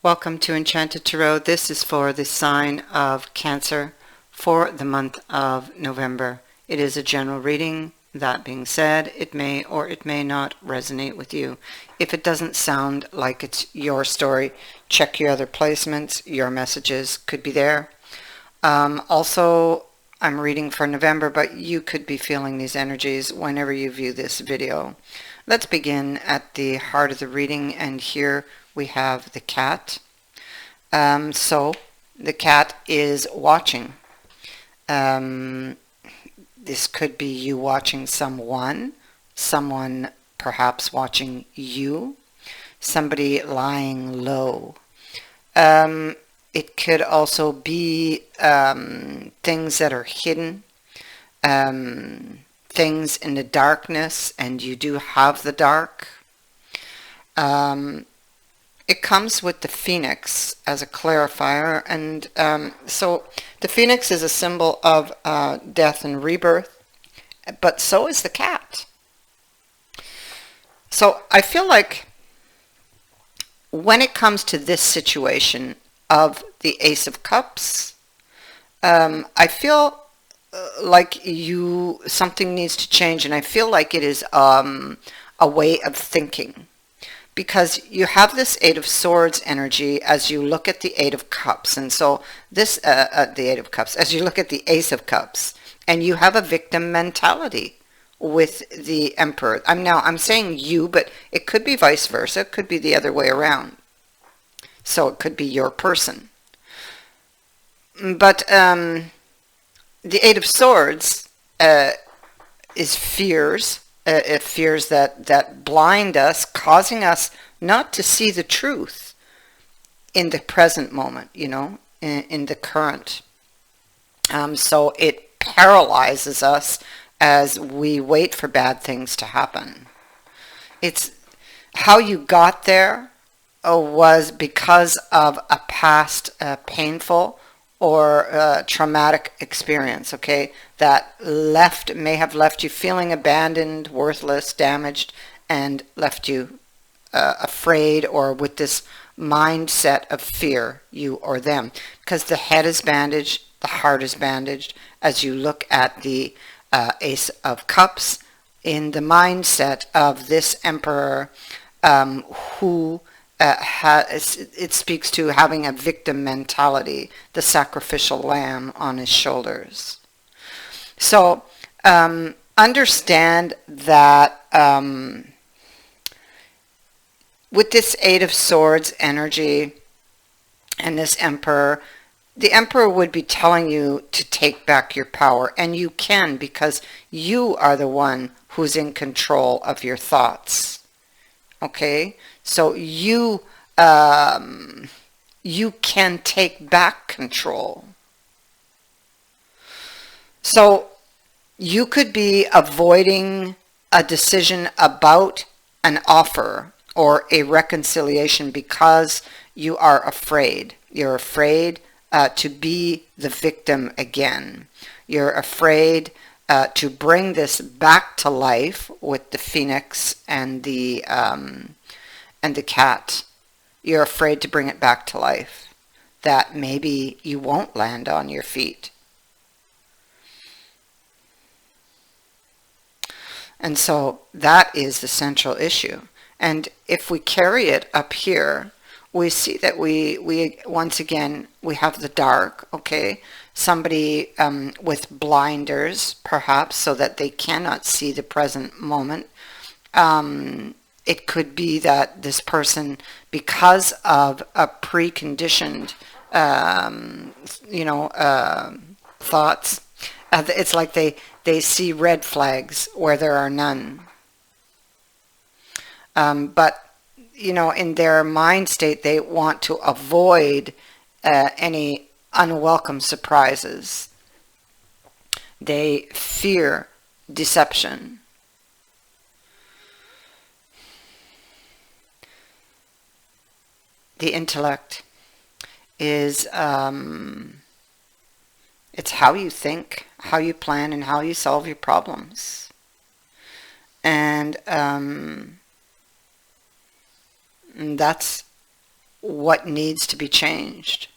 Welcome to Enchanted Tarot. This is for the sign of Cancer for the month of November. It is a general reading. That being said, it may or it may not resonate with you. If it doesn't sound like it's your story, check your other placements. Your messages could be there. Also, I'm reading for November, but you could be feeling these energies whenever you view this video. Let's begin at the heart of the reading, and here we have the cat. So the cat is watching. This could be you watching someone perhaps watching you, somebody lying low. It could also be things that are hidden, things in the darkness, and you do have the dark. It comes with the phoenix as a clarifier, and so the phoenix is a symbol of death and rebirth, but so is the cat. So I feel like when it comes to this situation of the Ace of Cups, I feel like something needs to change, and I feel like it is a way of thinking. Because you have this Eight of Swords energy as you look at the Eight of Cups. And so this, the Eight of Cups, as you look at the Ace of Cups, and you have a victim mentality with the Emperor. I'm saying you, but it could be vice versa. It could be the other way around. So it could be your person. But the Eight of Swords is fears. Fears that blind us, causing us not to see the truth in the present moment, in the current. So it paralyzes us as we wait for bad things to happen. It's how you got there was because of a past painful or traumatic experience, okay, that may have left you feeling abandoned, worthless, damaged, and left you afraid or with this mindset of fear, you or them. Because the head is bandaged, the heart is bandaged, as you look at the Ace of Cups in the mindset of this Emperor who it speaks to having a victim mentality, the sacrificial lamb on his shoulders. So understand that with this Eight of Swords energy and this Emperor, the Emperor would be telling you to take back your power, and you can, because you are the one who's in control of your thoughts. Okay, so you can take back control. So you could be avoiding a decision about an offer or a reconciliation because you are afraid. You're afraid to be the victim again. You're afraid to bring this back to life with the phoenix and the cat. You're afraid to bring it back to life, that maybe you won't land on your feet. And so that is the central issue. And if we carry it up here, we see that we once again, we have the dark, okay? Somebody with blinders, perhaps, so that they cannot see the present moment. It could be that this person, because of a preconditioned, thoughts, it's like they see red flags where there are none. But, in their mind state, they want to avoid any unwelcome surprises. They fear deception. The intellect is it's how you think, how you plan, and how you solve your problems. And that's what needs to be changed.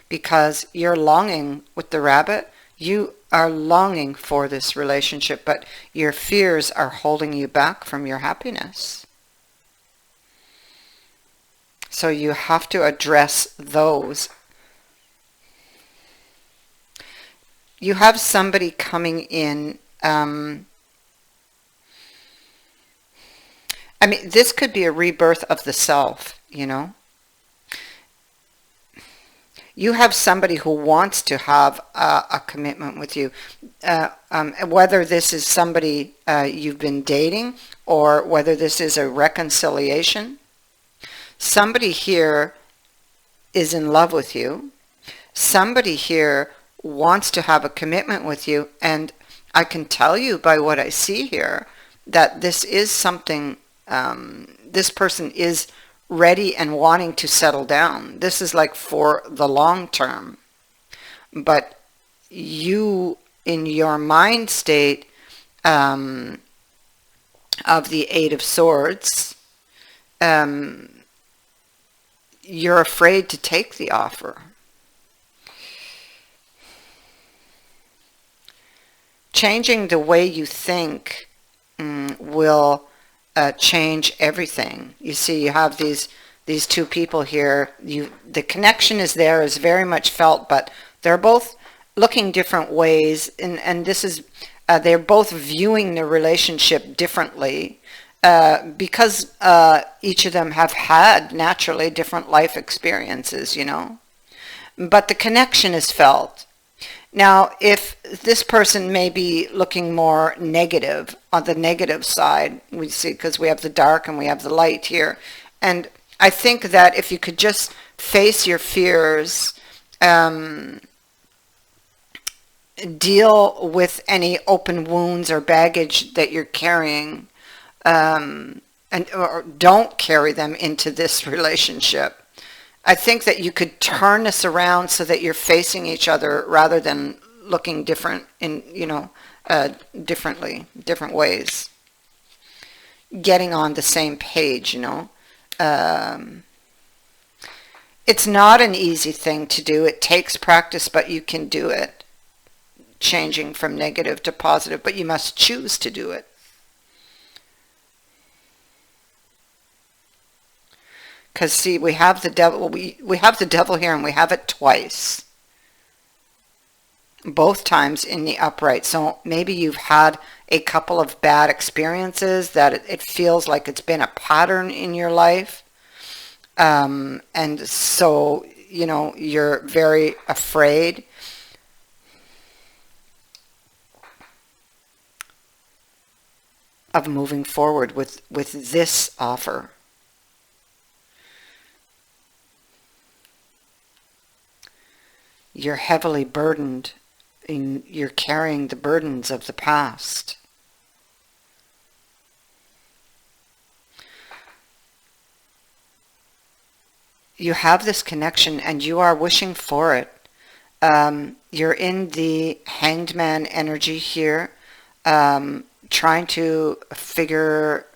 Because you're longing with the rabbit, you are longing for this relationship, but your fears are holding you back from your happiness. So you have to address those. You have somebody coming in. I mean, this could be a rebirth of the self, you know. You have somebody who wants to have a commitment with you, whether this is somebody you've been dating or whether this is a reconciliation. Somebody here is in love with you. Somebody here wants to have a commitment with you, and I can tell you by what I see here that this is something, this person is ready and wanting to settle down. This is like for the long term. But you, in your mind state of the Eight of Swords, you're afraid to take the offer. Changing the way you think will change everything. You see, you have these two people here. The connection is there, is very much felt, but they're both looking different ways, and this is they're both viewing the relationship differently because each of them have had naturally different life experiences, you know. But the connection is felt. Now, if this person may be looking more negative, on the negative side, we see, because we have the dark and we have the light here. And I think that if you could just face your fears, deal with any open wounds or baggage that you're carrying, or don't carry them into this relationship. I think that you could turn this around so that you're facing each other rather than looking different in, you know, different ways. Getting on the same page, you know. It's not an easy thing to do. It takes practice, but you can do it. Changing from negative to positive, but you must choose to do it. Because see, we have the devil. We have the devil here, and we have it twice. Both times in the upright. So maybe you've had a couple of bad experiences that it feels like it's been a pattern in your life, and so you know you're very afraid. Of moving forward with this offer. You're heavily burdened, you're carrying the burdens of the past. You have this connection and you are wishing for it. You're in the Hanged Man energy here, trying to figure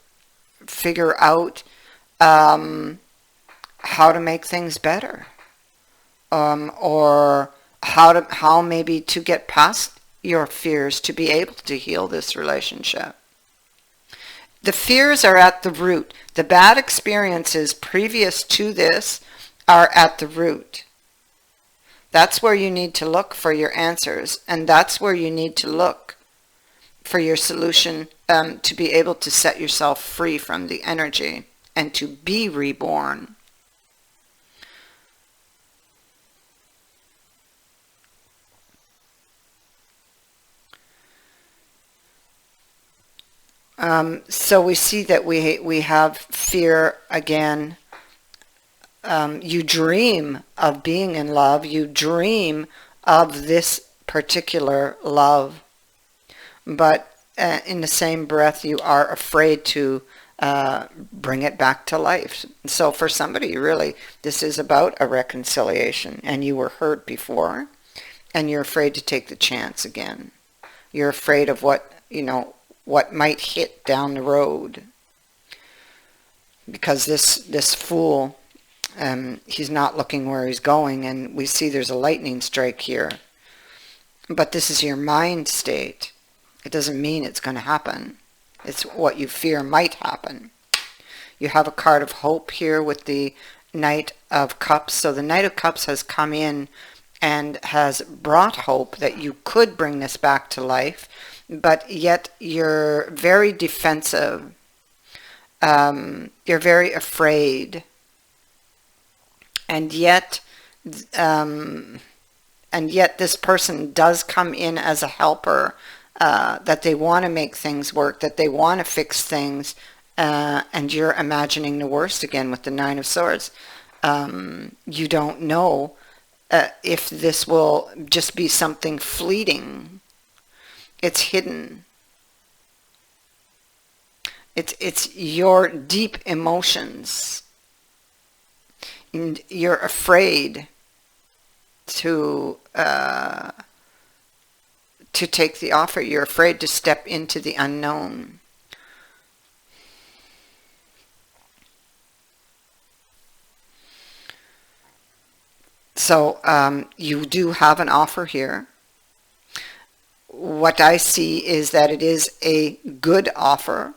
out how to make things better. Or how maybe to get past your fears to be able to heal this relationship. The fears are at the root. The bad experiences previous to this are at the root. That's where you need to look for your answers, and that's where you need to look for your solution to be able to set yourself free from the energy and to be reborn. So we see that we have fear again. You dream of being in love. You dream of this particular love. But in the same breath, you are afraid to bring it back to life. So for somebody, really, this is about a reconciliation. And you were hurt before, and you're afraid to take the chance again. You're afraid of what, you know, what might hit down the road. because this fool, he's not looking where he's going, and we see there's a lightning strike here. But this is your mind state. It doesn't mean it's going to happen. It's what you fear might happen. You have a card of hope here with the Knight of Cups. So the Knight of Cups has come in and has brought hope that you could bring this back to life, but yet you're very defensive. You're very afraid. And yet this person does come in as a helper, that they want to make things work, that they want to fix things, and you're imagining the worst again with the Nine of Swords. You don't know if this will just be something fleeting. It's hidden. It's your deep emotions. And you're afraid to take the offer. You're afraid to step into the unknown. So you do have an offer here. What I see is that it is a good offer.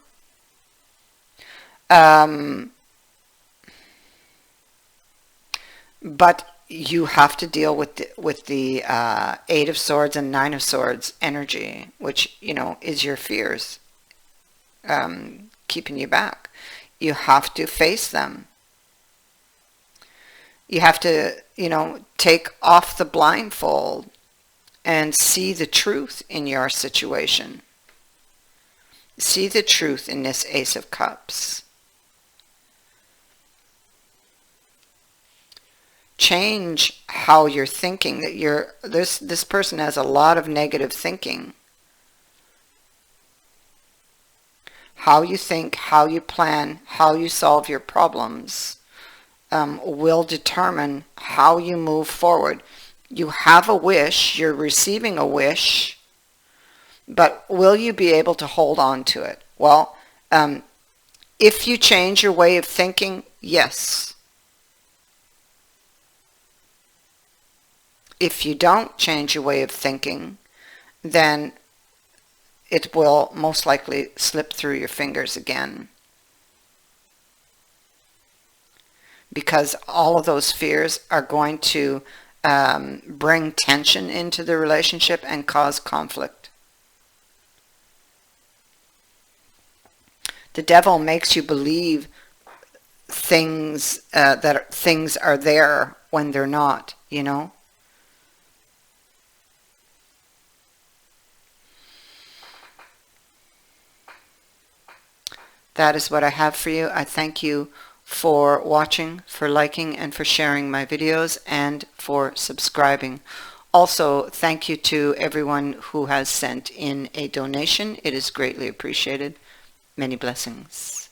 But you have to deal with the Eight of Swords and Nine of Swords energy, which, you know, is your fears keeping you back. You have to face them. You have to, you know, take off the blindfold and see the truth in your situation. See the truth in this Ace of Cups. Change how you're thinking. That this person has a lot of negative thinking. How you think, how you plan, how you solve your problems will determine how you move forward. You have a wish, you're receiving a wish, but will you be able to hold on to it? Well, if you change your way of thinking, yes. If you don't change your way of thinking, then it will most likely slip through your fingers again. Because all of those fears are going to bring tension into the relationship and cause conflict. The devil makes you believe things that things are there when they're not, you know. That is what I have for you. I thank you for watching, for liking, and for sharing my videos, and for subscribing. Also, thank you to everyone who has sent in a donation. It is greatly appreciated. Many blessings.